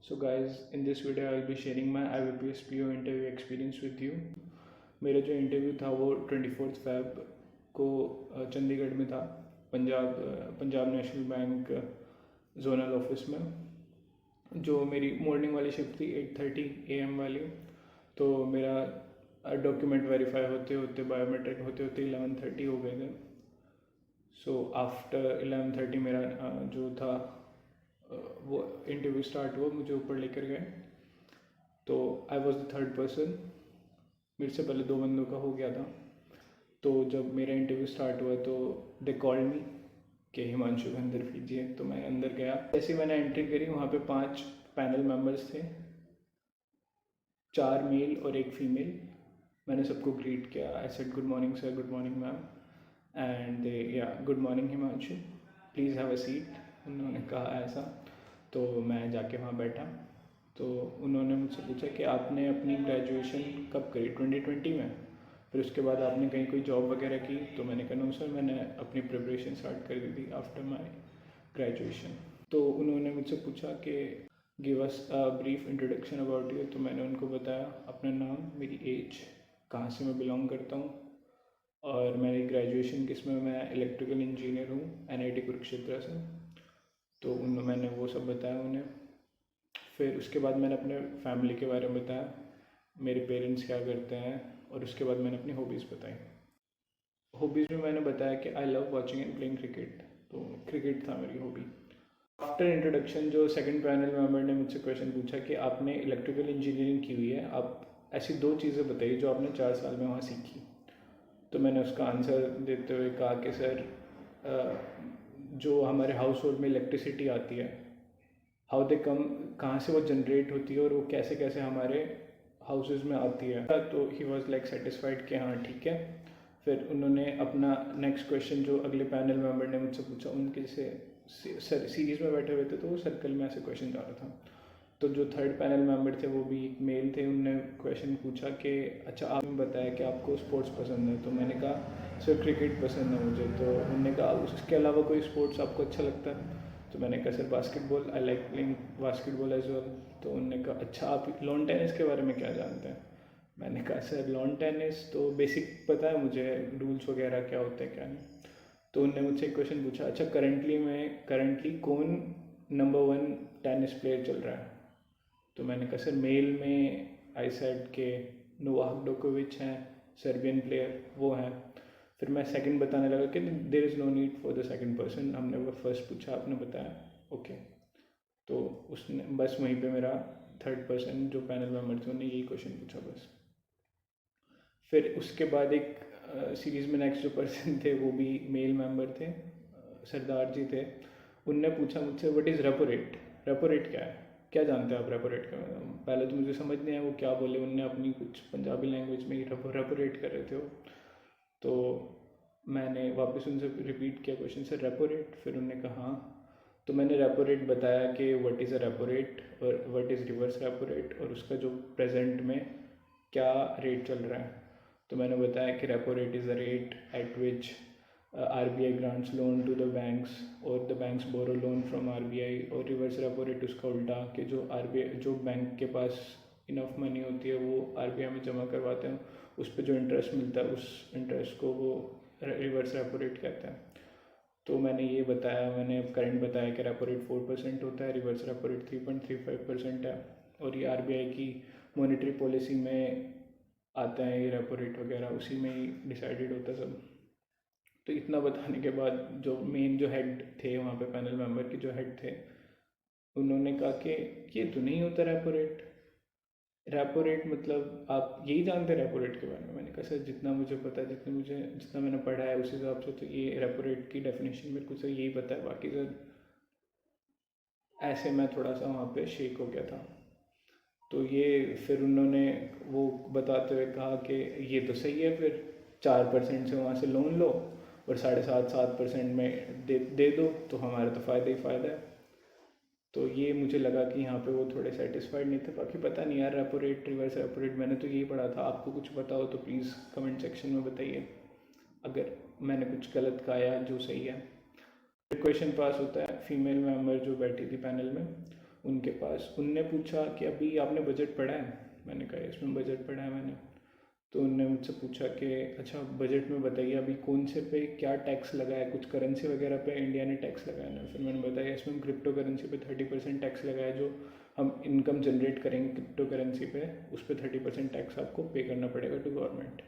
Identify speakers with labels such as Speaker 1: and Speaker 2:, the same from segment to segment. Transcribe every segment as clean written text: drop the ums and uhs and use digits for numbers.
Speaker 1: So guys, in this video I will be sharing my IBPS PO interview experience with you. मेरा जो interview था वो 24 Feb को चंडीगढ़ में था, Punjab national bank zonal office में। जो मेरी मॉर्निंग वाली शिफ्ट थी 8:30 AM वाली, तो मेरा डॉक्यूमेंट वेरीफाई होते होते बायोमेट्रिक होते होते 11:30 हो गए थे। सो आफ्टर 11:30 मेरा जो था वो इंटरव्यू स्टार्ट हुआ, मुझे ऊपर लेकर गए। तो I was the third person, मेरे से पहले दो बंदों का हो गया था। तो जब मेरा इंटरव्यू स्टार्ट हुआ तो दे कॉल्ड मी कि हिमांशु को अंदर कीजिए। तो मैं अंदर गया। जैसे मैंने एंट्री करी, वहाँ पे 5 पैनल मेंबर्स थे, 4 मेल और 1 फीमेल। मैंने सबको ग्रीट किया। I said good morning sir, good morning ma'am, and they yeah good morning Himanshu, please have a seat. उन्होंने कहा ऐसा, तो मैं जाके वहाँ बैठा। तो उन्होंने मुझसे पूछा कि आपने अपनी ग्रेजुएशन कब करी, 2020 में? फिर उसके बाद आपने कहीं कोई जॉब वगैरह की? तो मैंने कहा नो सर, मैंने अपनी प्रिपरेशन स्टार्ट कर दी थी आफ्टर माई ग्रेजुएशन। तो उन्होंने मुझसे पूछा कि give us a brief introduction about you. तो मैंने उनको बताया अपना नाम, मेरी एज, कहाँ से मैं बिलोंग करता हूँ, और मेरी ग्रेजुएशन किस में, मैं इलेक्ट्रिकल इंजीनियर हूँ NIT कुरुक्षेत्र से। तो मैंने वो सब बताया उन्हें। फिर उसके बाद मैंने अपने फैमिली के बारे में बताया, मेरे पेरेंट्स क्या करते हैं, और उसके बाद मैंने अपनी हॉबीज़ बताई। हॉबीज़ में मैंने बताया कि I love watching and playing cricket, तो क्रिकेट था मेरी हॉबी। आफ्टर इंट्रोडक्शन जो सेकंड पैनल मेंबर ने मुझसे क्वेश्चन पूछा कि आपने इलेक्ट्रिकल इंजीनियरिंग की हुई है, आप ऐसी 2 चीज़ें बताइए जो आपने 4 साल में वहाँ सीखी। तो मैंने उसका आंसर देते हुए कहा कि सर, जो हमारे हाउस होल्ड में इलेक्ट्रिसिटी आती है, हाउ दे कम, कहाँ से वो जनरेट होती है और वो कैसे कैसे हमारे हाउसेज में आती है। तो ही वॉज लाइक सेटिस्फाइड कि हाँ ठीक है। फिर उन्होंने अपना नेक्स्ट क्वेश्चन जो अगले पैनल मेंबर ने मुझसे पूछा, उनके से सीरीज में बैठे हुए थे, तो वो सर्कल में ऐसे क्वेश्चन जा रहा था। तो जो थर्ड पैनल मेंबर थे वो भी मेल थे, उनने क्वेश्चन पूछा कि अच्छा आपने बताया कि आपको स्पोर्ट्स पसंद है। तो मैंने कहा सर क्रिकेट पसंद है मुझे। तो उन्होंने कहा उसके अलावा कोई स्पोर्ट्स आपको अच्छा लगता है? तो मैंने कहा sir basketball, I like playing basketball as well. तो उन्होंने कहा अच्छा आप लॉन टेनिस के बारे में क्या जानते हैं? मैंने कहा सर लॉन टेनिस तो बेसिक पता है मुझे, रूल्स वगैरह क्या होते हैं क्या नहीं। तो उन्होंने मुझसे एक क्वेश्चन पूछा, अच्छा करंटली कौन नंबर 1 टेनिस प्लेयर चल रहा है? तो मैंने कहा सर मेल में आई सेड के नोवाक जोकोविच हैं, सर्बियन प्लेयर, वो हैं। फिर मैं सेकंड बताने लगा कि there is no need for the second person, हमने वो फर्स्ट पूछा, आपने बताया, ओके। तो उसने बस वहीं पे मेरा थर्ड पर्सन जो पैनल मेंबर थे उन्होंने यही क्वेश्चन पूछा बस। फिर उसके बाद एक सीरीज़ में नेक्स्ट जो पर्सन थे वो भी मेल मेंबर थे, सरदार जी थे। उनने पूछा मुझसे what is repo rate, repo rate क्या है, क्या जानते हैं आप रेपो रेट का? पहले तो मुझे समझ नहीं आया वो क्या बोले। उनने अपनी कुछ पंजाबी लैंग्वेज में ही रेपो रेट कर रहे थे वो। तो मैंने वापस उनसे रिपीट किया क्वेश्चन, सर रेपो रेट? फिर उन्होंने कहा हाँ। तो मैंने रेपो रेट बताया कि what is a repo rate और what is reverse repo rate, और उसका जो प्रेजेंट में क्या रेट चल रहा है। तो मैंने बताया कि repo rate is the rate at which RBI grants loan to the banks और the banks borrow loan from RBI, और रिवर्स रेपो रेट उसका उल्टा कि जो RBI, जो बैंक के पास इनफ मनी होती है वो RBI में जमा करवाते हैं, उस पर जो इंटरेस्ट मिलता है उस इंटरेस्ट को वो रिवर्स रेपो रेट कहते हैं। तो मैंने ये बताया, मैंने करंट बताया कि रेपो रेट 4% होता है, रिवर्स रेपो रेट 3.35% है, और ये RBI की मॉनेटरी पॉलिसी में आता है ये रेपो रेट वगैरह, उसी में ही डिसाइडेड होता है सब। तो इतना बताने के बाद जो मेन जो हेड थे वहाँ पे, पैनल मेंबर के जो हेड थे, उन्होंने कहा कि ये तो नहीं होता रेपो रेट, रेपो रेट मतलब आप यही जानते हैं रेपो रेट के बारे में? मैंने कहा सर जितना मुझे पता है, जितना मैंने पढ़ा है उस हिसाब से तो ये रेपो रेट की डेफिनेशन मेरे को सर यही पता है, बाकी सर ऐसे मैं थोड़ा सा वहाँ पे शेक हो गया था। तो ये फिर उन्होंने वो बताते हुए कहा कि ये तो सही है, फिर 4% से वहाँ से लोन लो और 7.5-7% में दे दो, तो हमारा तो फ़ायदा ही फ़ायदा है। तो ये मुझे लगा कि यहाँ पे वो थोड़े सेटिस्फाइड नहीं थे। बाकी पता नहीं यार, repo rate reverse repo rate मैंने तो यही पढ़ा था। आपको कुछ पता हो तो प्लीज़ कमेंट सेक्शन में बताइए अगर मैंने कुछ गलत कहा या जो सही है। क्वेश्चन पास होता है, फीमेल मेंबर जो बैठी थी पैनल में, उनके पास। उनने पूछा कि अभी आपने बजट पढ़ा है? मैंने कहा इसमें बजट पढ़ा है मैंने। तो उनने मुझसे पूछा कि अच्छा बजट में बताइए अभी कौन से पे क्या टैक्स लगा है, कुछ करेंसी वगैरह पे इंडिया ने टैक्स लगाया ना। फिर मैंने बताया इसमें क्रिप्टो करेंसी पे 30% टैक्स लगा है, जो हम इनकम जनरेट करेंगे क्रिप्टो करेंसी पे उस पर 30% टैक्स आपको पे करना पड़ेगा टू गवर्नमेंट।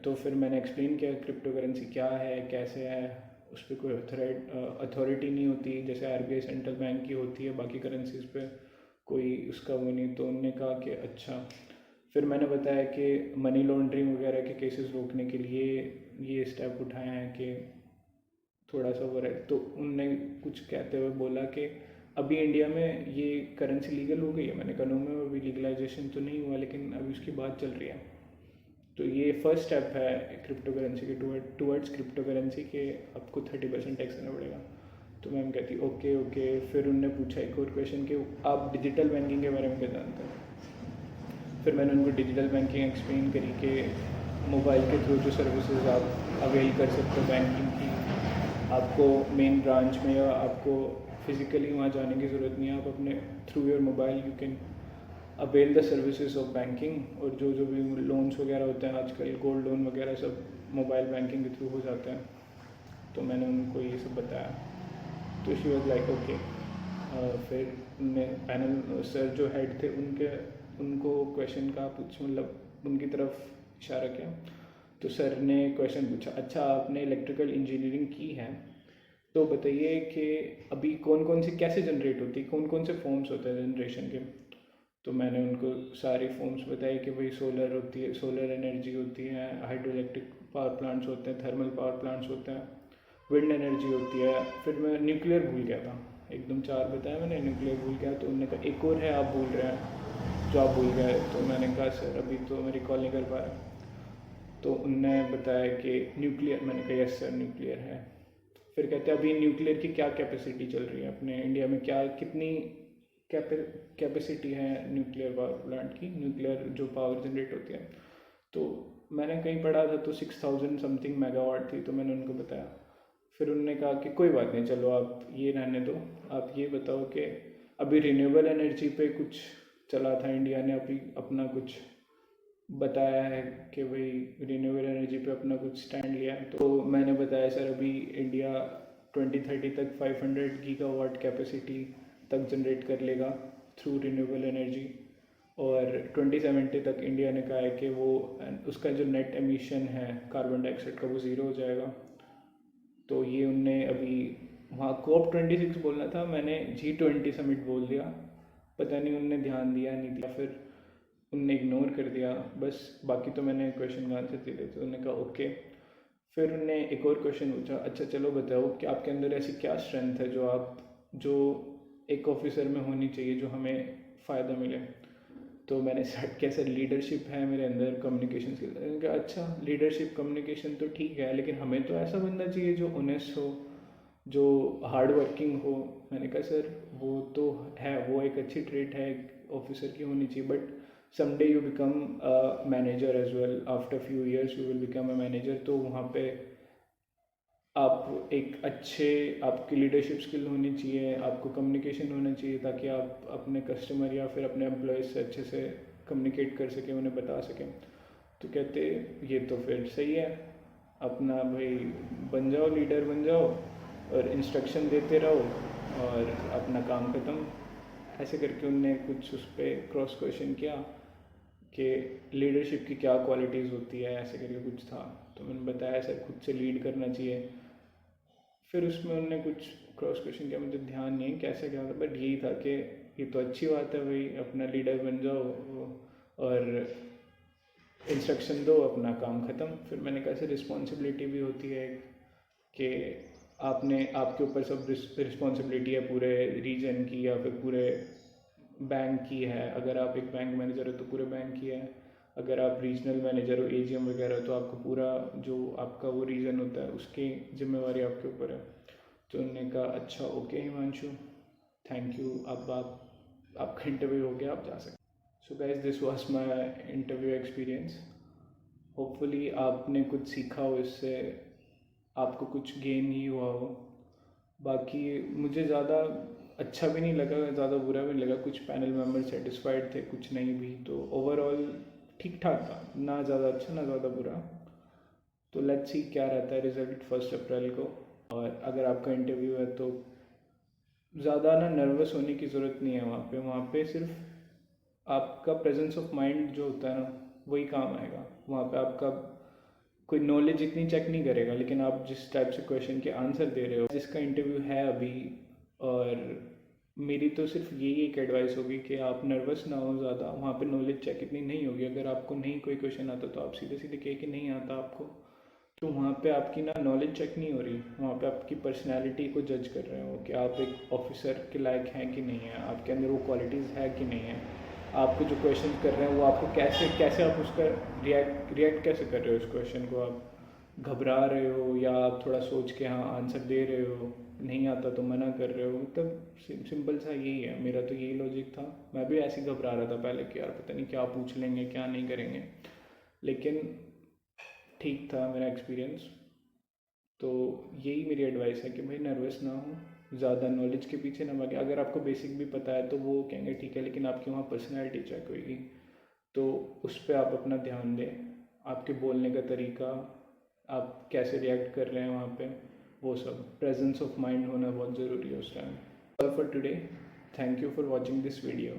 Speaker 1: तो फिर मैंने एक्सप्लेन किया क्रिप्टो करेंसी क्या है, कैसे है, उस पर कोई अथॉरिटी नहीं होती जैसे RBI सेंट्रल बैंक की होती है, बाकी करेंसीज पे कोई उसका वो नहीं। तो उनने कहा कि अच्छा। फिर मैंने बताया कि मनी लॉन्ड्रिंग वगैरह के केसेस रोकने के लिए ये स्टेप उठाए हैं कि थोड़ा सा वो रहे। तो उनने कुछ कहते हुए बोला कि अभी इंडिया में ये करेंसी लीगल हो गई है। मैंने कहा नो में अभी लीगलाइजेशन तो नहीं हुआ, लेकिन अभी उसकी बात चल रही है। तो ये फर्स्ट स्टेप है क्रिप्टो करेंसी के टूवर्ड्स क्रिप्टो करेंसी के आपको 30% टैक्स देना पड़ेगा। तो मैम कहती ओके ओके। फिर उनने पूछा एक और क्वेश्चन कि आप डिजिटल बैंकिंग के बारे में क्या जानते हैं? फिर मैंने उनको डिजिटल बैंकिंग एक्सप्लेन करी कि मोबाइल के थ्रू जो सर्विसेज आप अवेल कर सकते हो बैंकिंग की, आपको मेन ब्रांच में या आपको फिज़िकली वहाँ जाने की ज़रूरत नहीं है। आप अपने through your mobile you can avail the services of banking. और जो भी लोन्स वगैरह होते हैं आजकल, गोल्ड लोन वगैरह सब मोबाइल बैंकिंग के थ्रू हो जाते हैं। तो मैंने उनको ये सब बताया। तो शी वॉज लाइक ओके। फिर पैनल सर जो हेड थे उनको क्वेश्चन का मतलब उनकी तरफ इशारा किया। तो सर ने क्वेश्चन पूछा अच्छा आपने इलेक्ट्रिकल इंजीनियरिंग की है तो बताइए कि अभी कौन कौन सी कैसे जनरेट होती है, कौन कौन से फॉर्म्स होते हैं जनरेशन के। तो मैंने उनको सारे फॉर्म्स बताए कि भाई सोलर होती है, सोलर एनर्जी होती है, हाइड्रो इलेक्ट्रिक पावर प्लांट्स होते हैं, थर्मल पावर प्लांट्स होते हैं, विंड एनर्जी होती है। फिर मैं न्यूक्लियर भूल गया था, एकदम 4 बताया मैंने, न्यूक्लियर भूल गया। तो उन्होंने कहा एक और है आप भूल रहे हैं जो आप भूल गए। तो मैंने कहा सर अभी तो मैं रिकॉल नहीं कर पा रहा। तो उनने बताया कि न्यूक्लियर। मैंने कहा यस सर न्यूक्लियर है। फिर कहते हैं अभी न्यूक्लियर की क्या कैपेसिटी चल रही है अपने इंडिया में, क्या कितनी कैपेसिटी है न्यूक्लियर पावर प्लांट की, न्यूक्लियर जो पावर जनरेट होती है। तो मैंने कहीं पढ़ा था तो 6000 समथिंग मेगावाट थी। तो मैंने उनको बताया। फिर उन्होंने कहा कि कोई बात नहीं, चलो आप ये रहने दो, आप ये बताओ कि अभी रिन्यूएबल एनर्जी पे कुछ चला था इंडिया ने अभी अपना कुछ बताया है कि भाई रिन्यूएबल एनर्जी पे अपना कुछ स्टैंड लिया है। तो मैंने बताया सर अभी इंडिया 2030 तक 500 गीगावाट कैपेसिटी तक जनरेट कर लेगा थ्रू रिन्यूएबल एनर्जी, और 2070 तक इंडिया ने कहा है कि वो उसका जो नेट एमिशन है कार्बन डाइऑक्साइड का वो ज़ीरो हो जाएगा। तो ये उनने अभी वहाँ COP26 बोलना था, मैंने G20 समिट बोल दिया। पता नहीं उनने ध्यान दिया नहीं दिया, फिर उनने इग्नोर कर दिया बस। बाकी तो मैंने क्वेश्चन का आंसर दे दिया। तो उन्होंने कहा ओके। फिर उन्होंने एक और क्वेश्चन पूछा अच्छा चलो बताओ कि आपके अंदर ऐसी क्या स्ट्रेंथ है जो एक ऑफिसर में होनी चाहिए जो हमें फ़ायदा मिले। तो मैंने स्टार्ट किया सर लीडरशिप है मेरे अंदर, कम्युनिकेशन स्किल। उन्होंने कहा अच्छा लीडरशिप कम्युनिकेशन तो ठीक है, लेकिन हमें तो ऐसा बंदा चाहिए जो ऑनेस्ट हो, जो हार्ड वर्किंग हो। मैंने कहा सर वो तो है, वो एक अच्छी ट्रेट है एक ऑफिसर की होनी चाहिए, but someday you become a manager as well, after few years you will become a manager। तो वहाँ पे आप एक अच्छे, आपकी लीडरशिप स्किल होनी चाहिए, आपको कम्युनिकेशन होना चाहिए, ताकि आप अपने कस्टमर या फिर अपने एम्प्लॉयज़ से अच्छे से कम्युनिकेट कर सकें, उन्हें बता सकें। तो कहते ये तो फिर सही है, अपना भाई बन जाओ, लीडर बन जाओ और इंस्ट्रक्शन देते रहो और अपना काम ख़त्म। ऐसे करके उनने कुछ उस पर क्रॉस क्वेश्चन किया कि लीडरशिप की क्या क्वालिटीज़ होती है, ऐसे करके कुछ था। तो मैंने बताया सर खुद से लीड करना चाहिए। फिर उसमें उन्होंने कुछ क्रॉस क्वेश्चन किया, मुझे ध्यान नहीं कैसे क्या था, बट यही था कि ये तो अच्छी बात है भाई, अपना लीडर बन जाओ और इंस्ट्रक्शन दो, अपना काम ख़त्म। फिर मैंने कहा सर रिस्पॉन्सिबिलिटी भी होती है कि आपके ऊपर सब रिस्पॉन्सिबिलिटी है पूरे रीजन की या फिर पूरे बैंक की है। अगर आप एक बैंक मैनेजर हो तो पूरे बैंक की है, अगर आप रीजनल मैनेजर हो AGM वगैरह हो तो आपको पूरा जो आपका वो रीजन होता है उसकी जिम्मेवारी आपके ऊपर है। तो उन्होंने कहा अच्छा ओके हिमांशु थैंक यू, अब आपका इंटरव्यू हो गया, आप जा सकते। So guys this was my interview experience. Hopefully आपने कुछ सीखा हो इससे, आपको कुछ गेन ही हुआ हो। बाकी मुझे ज़्यादा अच्छा भी नहीं लगा, ज़्यादा बुरा भी नहीं लगा। कुछ पैनल मेंबर सेटिस्फाइड थे, कुछ नहीं भी। तो ओवरऑल ठीक ठाक था, ना ज़्यादा अच्छा ना ज़्यादा बुरा। तो लेट्स सी क्या रहता है रिज़ल्ट 1 अप्रैल को। और अगर आपका इंटरव्यू है तो ज़्यादा ना नर्वस होने की ज़रूरत नहीं है। वहाँ पे सिर्फ आपका प्रेजेंस ऑफ माइंड जो होता है ना, वही काम आएगा। वहाँ पे आपका कोई नॉलेज इतनी चेक नहीं करेगा, लेकिन आप जिस टाइप से क्वेश्चन के आंसर दे रहे हो, जिसका इंटरव्यू है अभी। और मेरी तो सिर्फ यही एक एडवाइस होगी कि आप नर्वस ना हो ज़्यादा। वहाँ पे नॉलेज चेक इतनी नहीं होगी। अगर आपको नहीं कोई क्वेश्चन आता तो आप सीधे सीधे कहे कि नहीं आता आपको। तो वहाँ पे आपकी ना नॉलेज चेक नहीं हो रही, वहाँ पे आपकी पर्सनैलिटी को जज कर रहे हो कि आप एक ऑफिसर के लायक हैं कि नहीं है, आपके अंदर वो क्वालिटीज़ है कि नहीं है। आपको जो क्वेश्चन कर रहे हैं वो आपको कैसे कैसे आप उसका रिएक्ट कैसे कर रहे हो उस क्वेश्चन को। आप घबरा रहे हो या आप थोड़ा सोच के हाँ आंसर दे रहे हो, नहीं आता तो मना कर रहे हो। मतलब सिंपल सा यही है, मेरा तो यही लॉजिक था। मैं भी ऐसे ही घबरा रहा था पहले कि यार पता नहीं क्या पूछ लेंगे क्या नहीं करेंगे, लेकिन ठीक था मेरा एक्सपीरियंस। तो यही मेरी एडवाइस है कि भाई नर्वस ना हो, ज़्यादा नॉलेज के पीछे ना भागे। अगर आपको बेसिक भी पता है तो वो कहेंगे ठीक है, लेकिन आपकी वहाँ पर्सनैलिटी चेक होगी, तो उस पर आप अपना ध्यान दें। आपके बोलने का तरीका, आप कैसे रिएक्ट कर रहे हैं वहाँ पे, वो सब प्रेजेंस ऑफ माइंड होना बहुत ज़रूरी है उस time. All for today, thank you for watching this video.